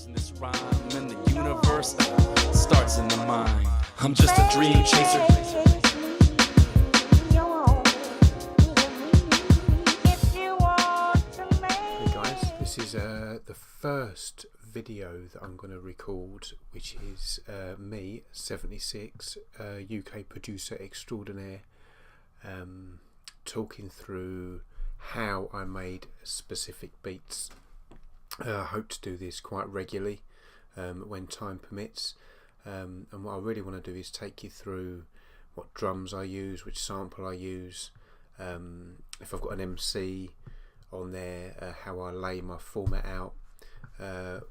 in this rhyme, and the universe starts in the mind. I'm just a dream chaser. Hey guys, this is the first video that I'm going to record, which is me, 76, UK producer extraordinaire, talking through how I made specific beats. I hope to do this quite regularly when time permits, and what I really want to do is take you through what drums I use, which sample I use, if I've got an MC on there, how I lay my format out,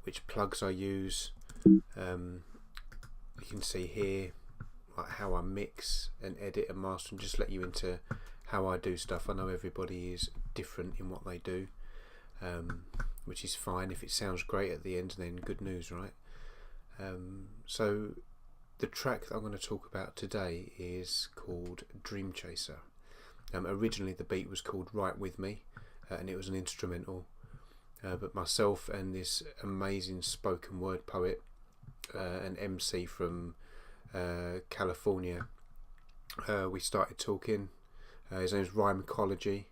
which plugs I use. You can see here like how I mix and edit and master, and just let you into how I do stuff. I know everybody is different in what they do, which is fine. If it sounds great at the end, then good news, right? So the track that I'm going to talk about today is called DreamChaser. Originally the beat was called RiiightWithMe, and it was an instrumental, but myself and this amazing spoken word poet, an MC from California, we started talking. His name is Rhymecology.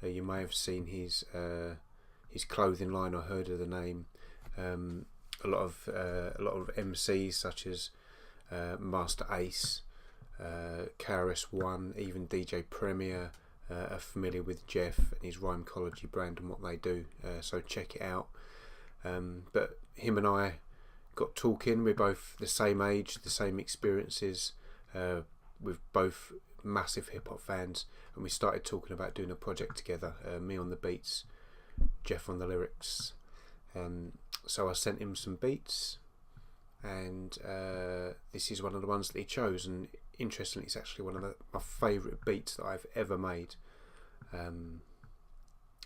You may have seen his clothing line or heard of the name. A lot of MCs such as Master Ace, KRS-One, even DJ Premier are familiar with Jeff and his Rhymecology brand and what they do. So check it out. But him and I got talking. We're both the same age, the same experiences. We're both massive hip hop fans, and we started talking about doing a project together. Me on the beats, Jeff on the lyrics. So I sent him some beats, and this is one of the ones that he chose, and interestingly it's actually one of my favourite beats that I've ever made, and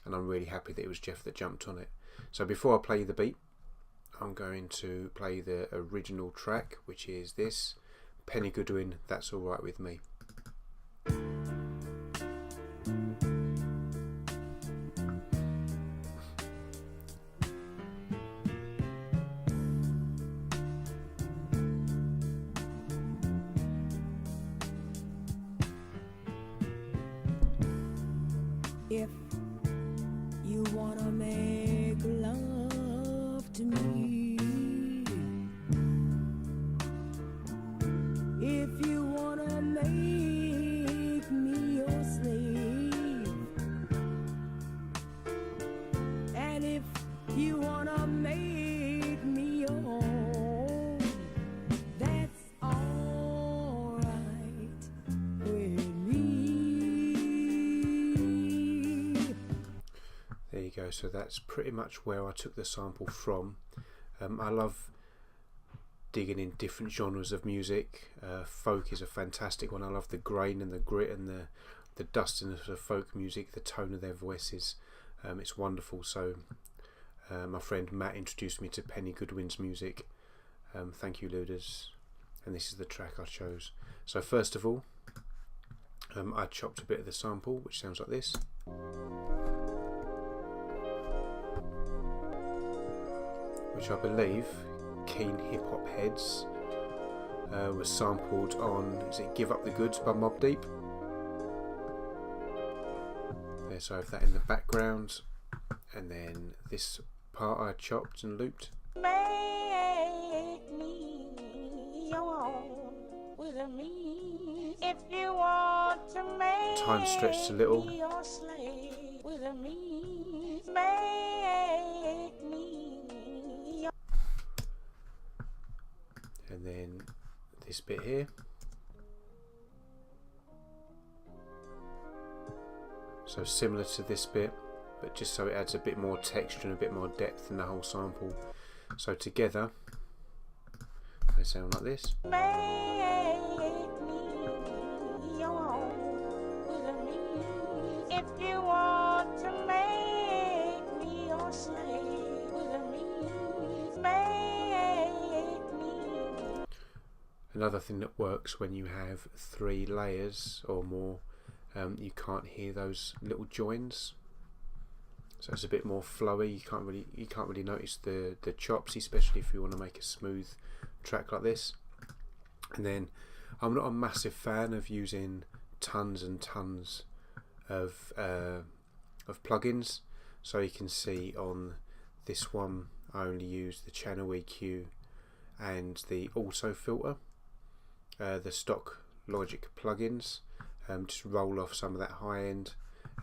I'm really happy that it was Jeff that jumped on it. So before I play the beat, I'm going to play the original track, which is this, Penny Goodwin, That's Alright With Me. If you wanna make love to me, if you wanna make me your slave, and if you wanna make me your own, that's all right with me. There you go. So that's pretty much where I took the sample from. I love digging in different genres of music. Folk is a fantastic one. I love the grain and the grit and the dustiness of folk music, the tone of their voices. It's wonderful. So my friend Matt introduced me to Penny Goodwin's music. Thank you, Luders. And this is the track I chose. So first of all, I chopped a bit of the sample, which sounds like this. Which I believe keen hip hop heads was sampled on, is it Give Up the Goods by Mobb Deep? There, so I have that in the background, and then this part I chopped and looped. Make me your own with me. If you want to make Time stretched a little. me your slave with me. Make me your... And then this bit here. So similar to this bit, but just so it adds a bit more texture and a bit more depth in the whole sample. So together they sound like this. Make me your own with me. If you want to make me your slave with me. Make me. Another thing that works when you have 3 layers or more, you can't hear those little joins. so it's a bit more flowy. You can't really notice the chops, especially if you want to make a smooth track like this. And then I'm not a massive fan of using tons and tons of plugins. So you can see on this one I only use the channel EQ and the auto filter, the stock Logic plugins. Just roll off some of that high end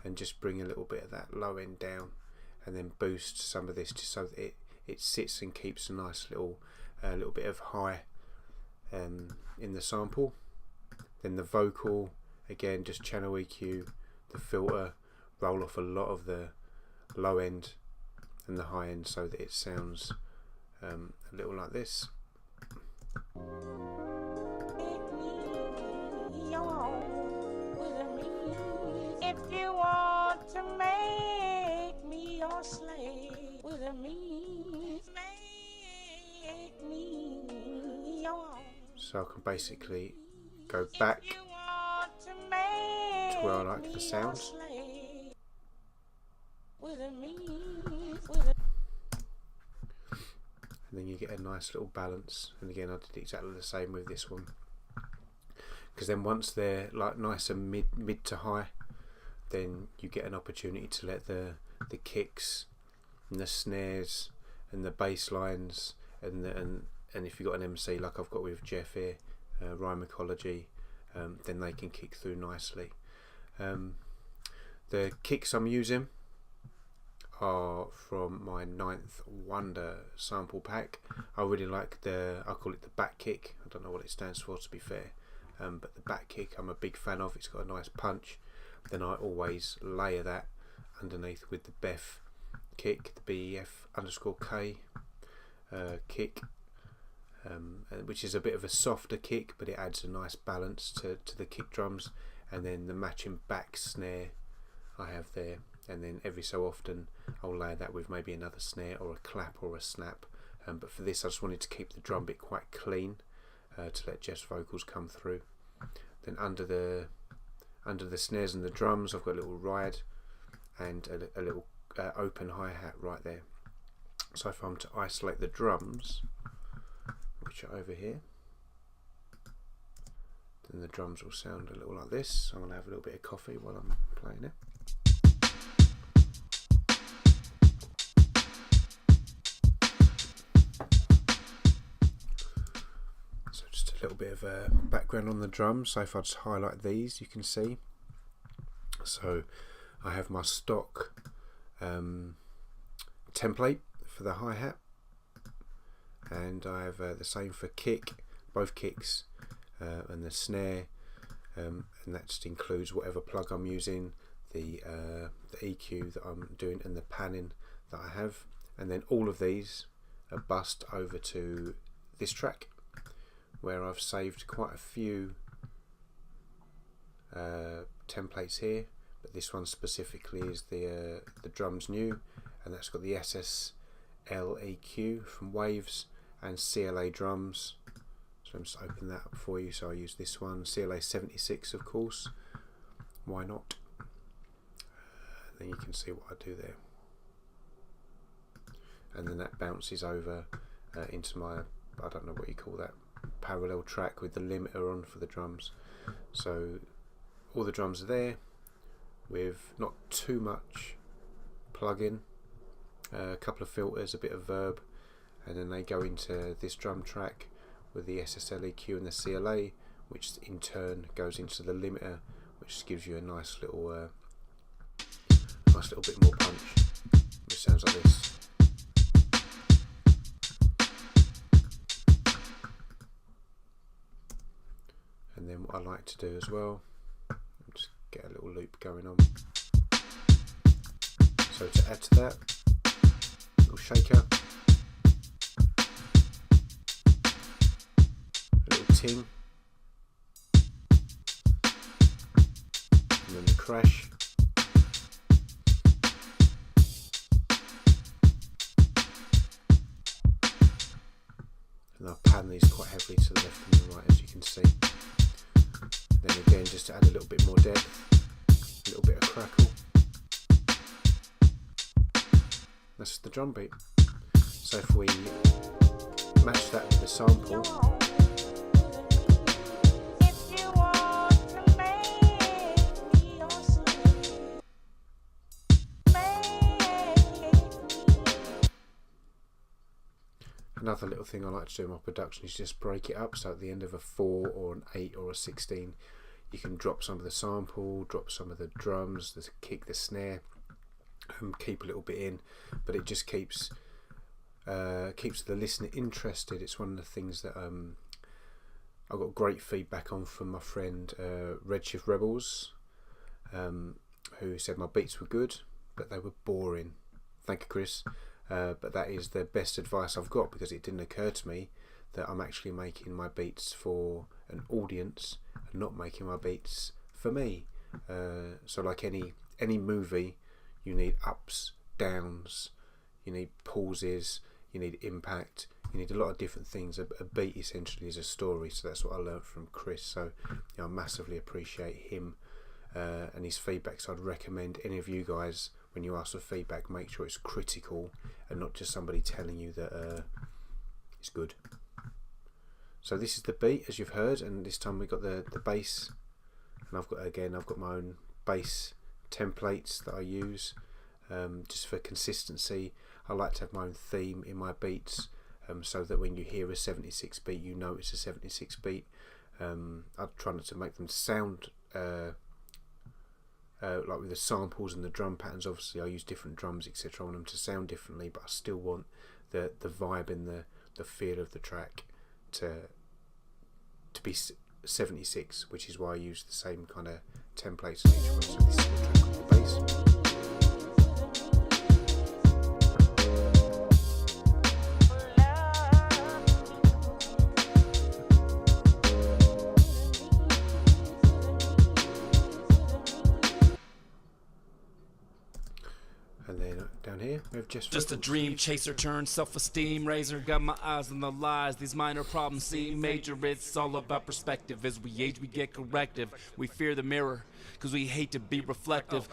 and just bring a little bit of that low end down, and then boost some of this just so that it sits and keeps a nice little bit of high in the sample. Then the vocal, again, just channel EQ, the filter, roll off a lot of the low end and the high end so that it sounds a little like this. If you want to make me your slave with me, make me your. So I can basically go back to where I like the sound. And then you get a nice little balance. And again, I did exactly the same with this one. Because then once they're like nice and mid to high, then you get an opportunity to let the kicks and the snares and the bass lines and if you've got an MC like I've got with Jeff here, Rhymecology, then they can kick through nicely. The kicks I'm using are from my 9th Wonder sample pack. I really like I call it the back kick. I don't know what it stands for, to be fair, but the back kick I'm a big fan of. It's got a nice punch. Then I always layer that underneath with the BEF kick, the BEF_K kick, which is a bit of a softer kick, but it adds a nice balance to the kick drums. And then the matching back snare I have there, and then every so often I'll layer that with maybe another snare or a clap or a snap. But for this I just wanted to keep the drum bit quite clean to let Jeff's vocals come through. Then under the snares and the drums I've got a little ride and a little open hi-hat right there. So if I'm to isolate the drums, which are over here, then the drums will sound a little like this. So I'm going to have a little bit of coffee while I'm playing it. So just a little bit of a background on the drums. So if I just highlight these, you can see. So I have my stock template for the hi-hat, and I have the same for kick, both kicks, and the snare, and that just includes whatever plug I'm using, the EQ that I'm doing, and the panning that I have. And then all of these are bussed over to this track, where I've saved quite a few templates here, but this one specifically is the drums new, and that's got the SSL EQ from Waves and CLA drums. So I'm just opening that up for you. So I use this one, CLA76, of course. Why not? Then you can see what I do there, and then that bounces over into my, I don't know what you call that, parallel track with the limiter on for the drums. So all the drums are there with not too much plug-in, a couple of filters, a bit of verb, and then they go into this drum track with the SSL EQ and the CLA, which in turn goes into the limiter, which gives you a nice little bit more punch, which sounds like this. And then what I like to do as well, just get a little loop going on. So to add to that, little shaker, a little ting, and then the crash. And I'll pan these quite heavily to the left and the right, as you can see. Then again, just to add a little bit more depth, a little bit of crackle. That's the drum beat. So if we match that with the sample, If you want to make me your slave, make me. another little thing I like to do in my production is just break it up. So at the end of a 4 or an 8 or a 16, you can drop some of the sample, drop some of the drums, the kick, the snare, and keep a little bit in, but it just keeps the listener interested. It's one of the things that I got great feedback on from my friend Redshift Rebels, who said my beats were good but they were boring. Thank you, Chris. But that is the best advice I've got, because it didn't occur to me that I'm actually making my beats for an audience and not making my beats for me. So like any movie, you need ups, downs, you need pauses, you need impact, you need a lot of different things. A beat essentially is a story, so that's what I learned from Chris. So I massively appreciate him and his feedback. So I'd recommend any of you guys, when you ask for feedback, make sure it's critical and not just somebody telling you that it's good. So this is the beat, as you've heard, and this time we got the bass, and I've got my own bass templates that I use just for consistency. I like to have my own theme in my beats, so that when you hear a 76 beat, you know it's a 76 beat. I try not to make them sound like with the samples and the drum patterns. Obviously I use different drums, etc. I want them to sound differently, but I still want the vibe and the feel of the track to be 76, which is why I use the same kind of templates on each one. So this is the track with the bass. And then down here we have Just a dream chaser turned self-esteem raiser. Got my eyes on the lies, these minor problems seem major. It's all about perspective. As we age we get corrective. We fear the mirror because we hate to be reflective.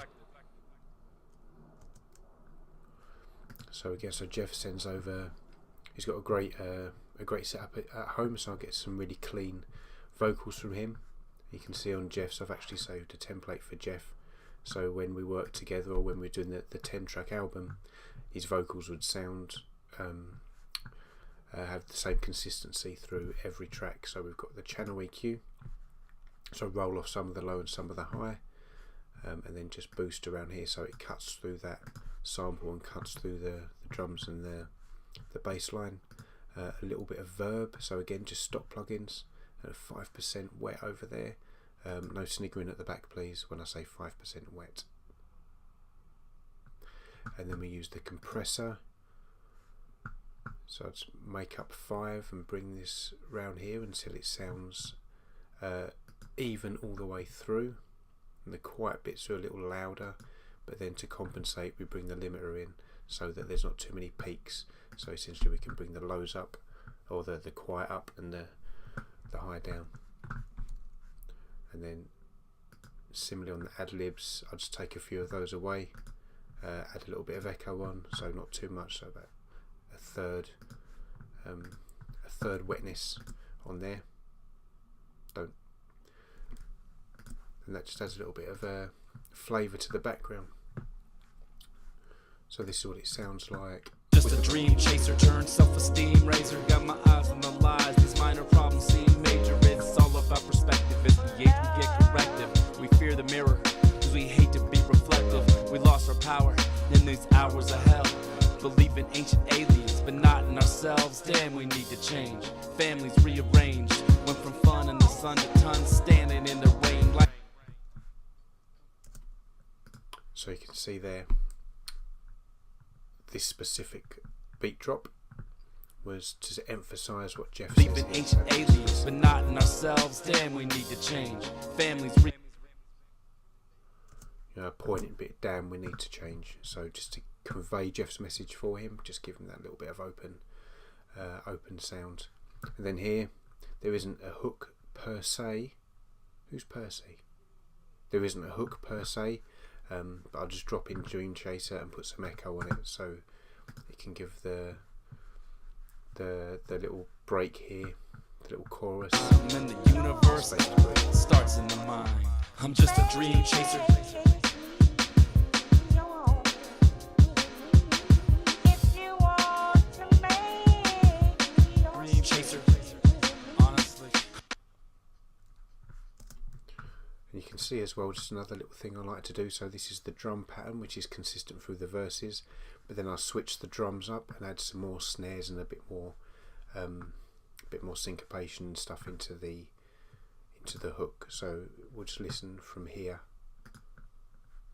So again, so Jeff sends over, he's got a great setup at home, so I'll get some really clean vocals from him. You can see on Jeff's, I've actually saved a template for Jeff, so when we work together or when we're doing the 10-track album, his vocals would sound have the same consistency through every track. So we've got the channel EQ, so roll off some of the low and some of the high, and then just boost around here so it cuts through that sample and cuts through the drums and the bass line. A little bit of verb, so again just stop plugins at 5% wet over there. No sniggering at the back please when I say 5% wet. And then we use the compressor, so let's make up 5 and bring this round here until it sounds even all the way through, and the quiet bits are a little louder, but then to compensate we bring the limiter in so that there's not too many peaks. So essentially we can bring the lows up, or the quiet up, and the high down. And then similarly on the ad-libs, I'll just take a few of those away, add a little bit of echo on, so not too much, so about a third wetness on there. And that just adds a little bit of flavour to the background. So this is what it sounds like. Just a dream chaser turned self-esteem raiser. Got my eyes on the lies, these minor problems seem major. It's all about perspective. As we age we get corrective. We fear the mirror because we hate to be reflective. We lost our power in these hours of hell. Believe in ancient aliens but not in ourselves. Damn, we need to change. Families rearranged. Went from fun in the sun to tons standing in the rain like. So you can see there, this specific beat drop was to emphasise what Jeff says. Believe in ancient aliens but not in ourselves. Damn, we need to change. Families pointing bit, damn, we need to change. So just to convey Jeff's message for him, just give him that little bit of open sound. And then here, there isn't a hook per se. Who's Percy? There isn't a hook per se, but I'll just drop in DreamChaser and put some echo on it. So it can give the little break here, the little chorus. And the universe starts in the mind. I'm just a dream chaser. Dream chaser. Honestly. And you can see as well, just another little thing I like to do. So this is the drum pattern, which is consistent through the verses, but then I switch the drums up and add some more snares and a bit more syncopation and stuff into the hook. So we'll just listen from here,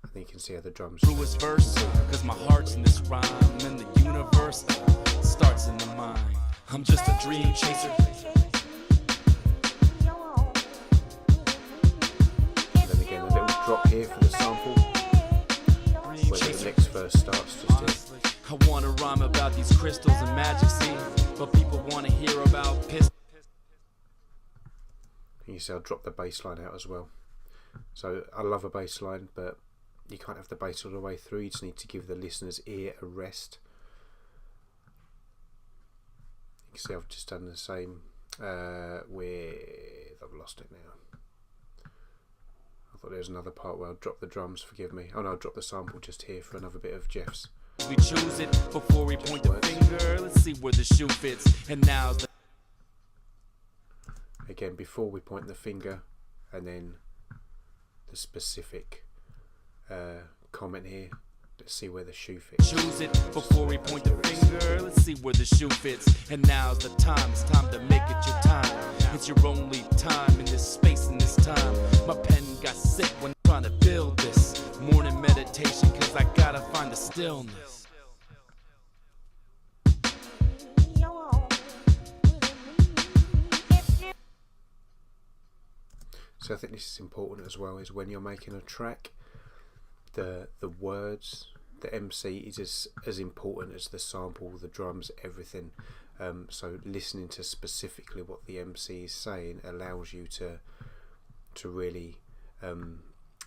and then you can see how the drums Through his verse, cause my heart's in this rhyme, and the universe starts in the mind. I'm just a dream chaser. And then again a little drop here for the sample, where the next verse starts just here. I wanna rhyme about these crystals and magic, see, but people wanna hear about piss. And you see I'll drop the bass line out as well. So I love a bass line, but you can't have the bass all the way through. You just need to give the listener's ear a rest. You can see I've just done the same with, I've lost it now. I thought there was another part where I'll drop the drums, forgive me. Oh no, I'll drop the sample just here for another bit of Jeff's. We choose it before we point the finger. Let's see where the shoe fits. And now's the Again, before we point the finger, and then the specific comment here. Let's see where the shoe fits. choose it before we point the finger. Let's see where the shoe fits. And now's the time. It's time to make it your time. It's your only time in this space, in this time. My pen got sick when trying to build this morning meditation, cause I gotta find the stillness. So I think this is important as well, is when you're making a track, the words, the MC is as important as the sample, the drums, everything. So listening to specifically what the MC is saying allows you to really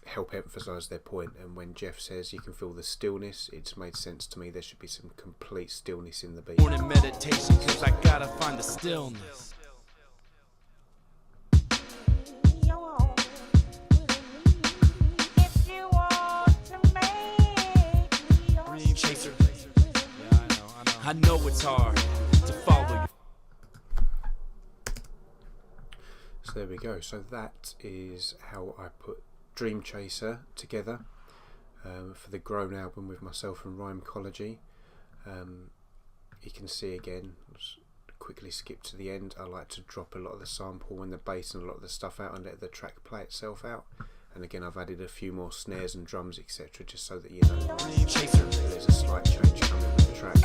help emphasize their point. And when Jeff says you can feel the stillness, it's made sense to me. There should be some complete stillness in the beat. Morning meditation, cause I gotta find the stillness. Dream chaser. Yeah, I know it's hard to follow you. So there we go. So that is how I put Dream Chaser together for the Grown album with myself and Rhymecology. You can see again, let's quickly skip to the end. I like to drop a lot of the sample and the bass and a lot of the stuff out and let the track play itself out. And again, I've added a few more snares and drums, etc., just so that you know there's a slight change coming with the track.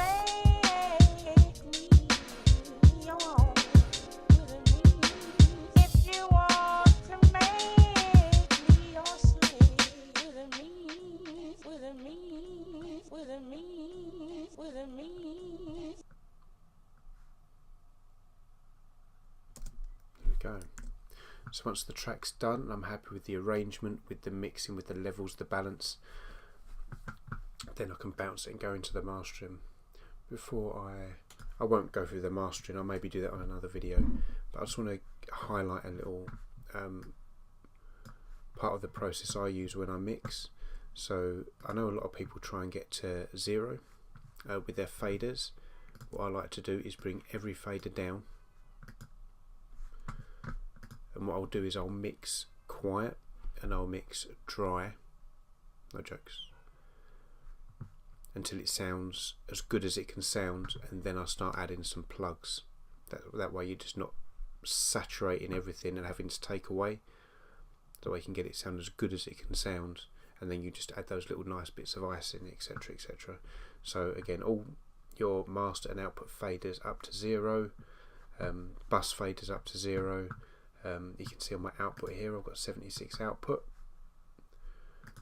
Go. So once the track's done, I'm happy with the arrangement, with the mixing, with the levels, the balance, then I can bounce it and go into the mastering. Before I won't go through the mastering, I'll maybe do that on another video, but I just want to highlight a little part of the process I use when I mix. So I know a lot of people try and get to 0 with their faders. What I like to do is bring every fader down, and what I'll do is I'll mix quiet and I'll mix dry, no jokes, until it sounds as good as it can sound, and then I'll start adding some plugs. That way you're just not saturating everything and having to take away. That way you can get it sound as good as it can sound, and then you just add those little nice bits of icing, etc., etc. So again, all your master and output faders up to 0, bus faders up to 0. You can see on my output here I've got 76 output,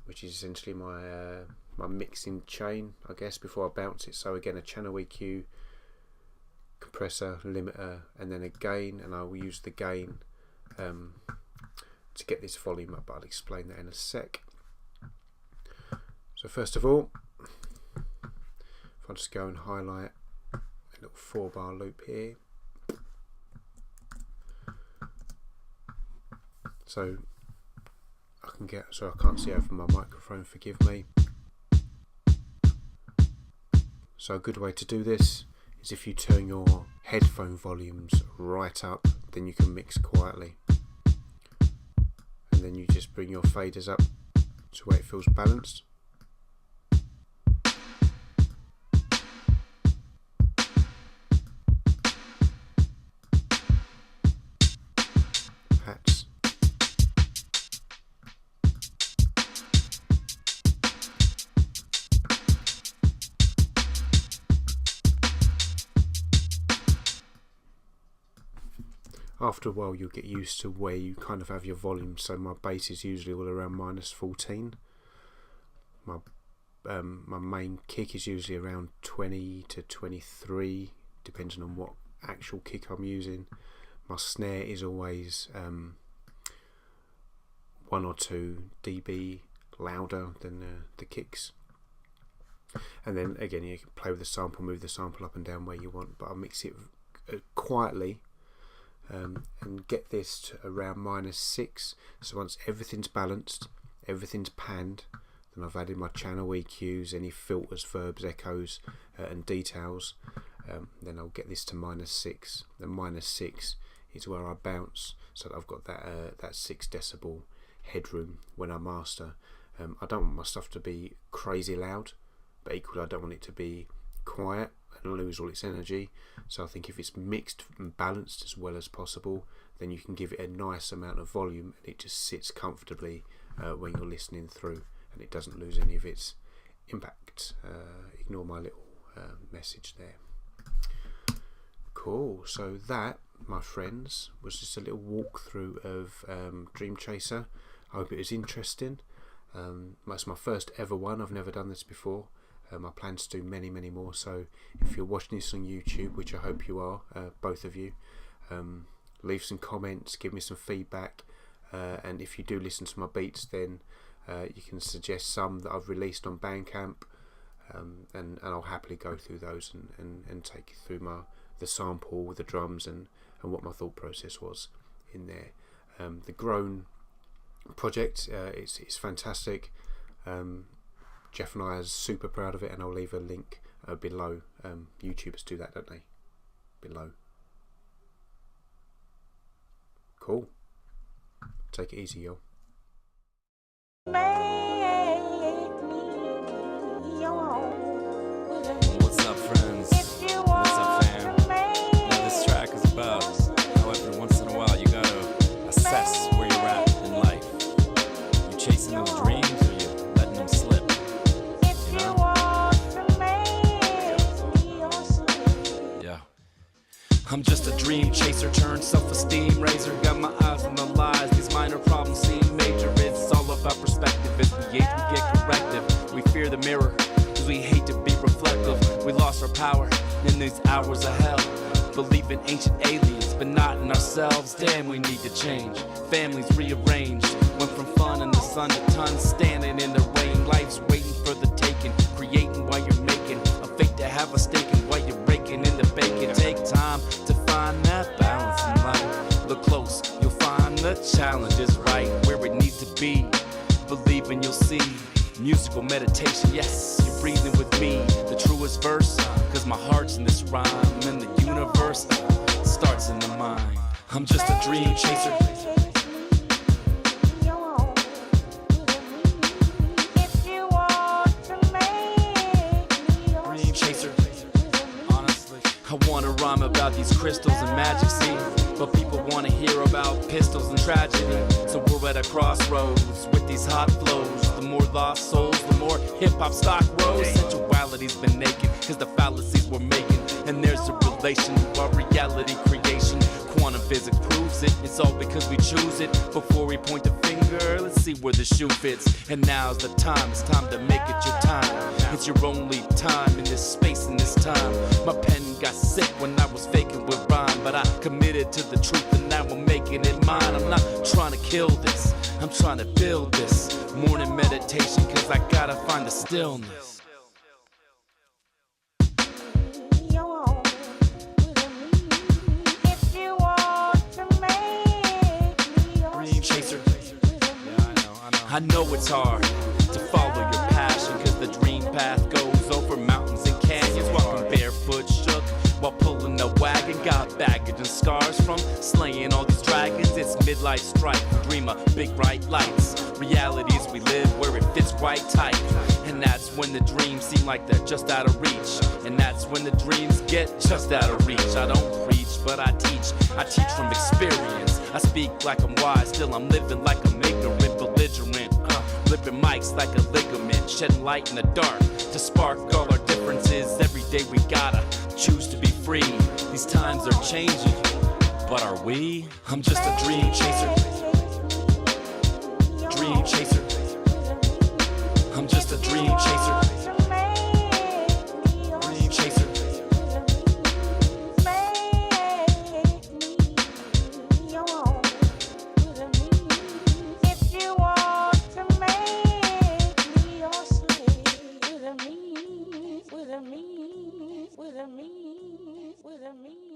which is essentially my my mixing chain, I guess, before I bounce it. So again, a channel EQ, compressor, limiter, and then a gain, and I will use the gain to get this volume up, but I'll explain that in a sec. So first of all, if I just go and highlight a little 4-bar loop here, so I can get, so I can't see over my microphone, forgive me. So a good way to do this is if you turn your headphone volumes right up, then you can mix quietly. And then you just bring your faders up to where it feels balanced. Hats. After a while you'll get used to where you kind of have your volume, so my bass is usually all around -14. My main kick is usually around 20 to 23, depending on what actual kick I'm using. My snare is always 1 or 2 dB louder than the kicks. And then again, you can play with the sample, move the sample up and down where you want, but I'll mix it quietly. And get this to around -6. So once everything's balanced, everything's panned, then I've added my channel EQs, any filters, verbs, echoes, and details. Then I'll get this to -6. Then -6 is where I bounce, so that I've got that 6 decibel headroom when I master. I don't want my stuff to be crazy loud, but equally I don't want it to be quiet and lose all its energy. So I think if it's mixed and balanced as well as possible, then you can give it a nice amount of volume and it just sits comfortably when you're listening through, and it doesn't lose any of its impact. Ignore my little message there. Cool, so that, my friends, was just a little walkthrough of DreamChaser. I hope it was interesting. It's my first ever one. I've never done this before. I plan to do many more, so if you're watching this on YouTube, which I hope you are, both of you, leave some comments, give me some feedback, and if you do listen to my beats, then you can suggest some that I've released on Bandcamp, and I'll happily go through those and take you through the sample, the drums, and what my thought process was in there. The Grown project, it's fantastic. Jeff and I are super proud of it, and I'll leave a link below. YouTubers do that, don't they? Below. Cool. Take it easy, y'all. What's up, friends? What's up, fam? Now this track is about how every once in a while you gotta assess where you're at in life. You chasing those dreams, or you letting them slip? You know? Yeah. I'm just a dream chaser turned self-esteem raiser. Got my eyes on the lies. These minor problems seem major. It's all about perspective. As we age, we get corrective. We fear the mirror, cause we hate to be reflective. We lost our power in these hours of hell. Believe in ancient aliens, but not in ourselves. Damn, we need to change. Families rearranged. Went from fun in the sun to tons. Standing in the rain. Life's waiting for the taking. Creating while you're making. A fate to have a stake in while you're raking in the bacon. Take time to find that balance in life. Look close, you'll find the challenge is right where it needs to be. Believe and you'll see. Musical meditation, yes, you're breathing with me. The truest verse, cause my heart's in this rhyme. And the universe starts in the mind. I'm just a dream chaser. Dream chaser. Honestly, I wanna rhyme about these crystals and magic, see? But people wanna hear about pistols and tragedy. So we're at a crossroads with these hot flows. The more lost souls, the more hip-hop stock rose. Sensuality's been naked, cause the fallacies we're making. And there's a relation to our reality creation. Quantum physics proves it, it's all because we choose it. Before we point the finger, let's see where the shoe fits. And now's the time, it's time to make it your time. It's your only time in this space, in this time. My pen got sick when I was faking with rhyme, but I committed to the truth and now I'm making it mine. I'm not trying to kill this, I'm trying to build this. Morning meditation, cause I gotta find the stillness. I know it's hard to follow your passion, cause the dream path goes over mountains and canyons. Walking barefoot shook while pulling a wagon. Got baggage and scars from slaying all these dragons. It's midlife strife, dream of big bright lights. Realities we live where it fits quite tight. And that's when the dreams seem like they're just out of reach. And that's when the dreams get just out of reach. I don't preach, but I teach. I teach from experience. I speak like I'm wise, still I'm living like I'm ignorant, belligerent. Flipping mics like a ligament, shedding light in the dark to spark all our differences. Every day we gotta choose to be free. These times are changing, but are we? I'm just a dream chaser. Dream chaser. I'm just a dream chaser. Dream chaser. If you want to make me your slave, with a me, with a me, with a me, with a me.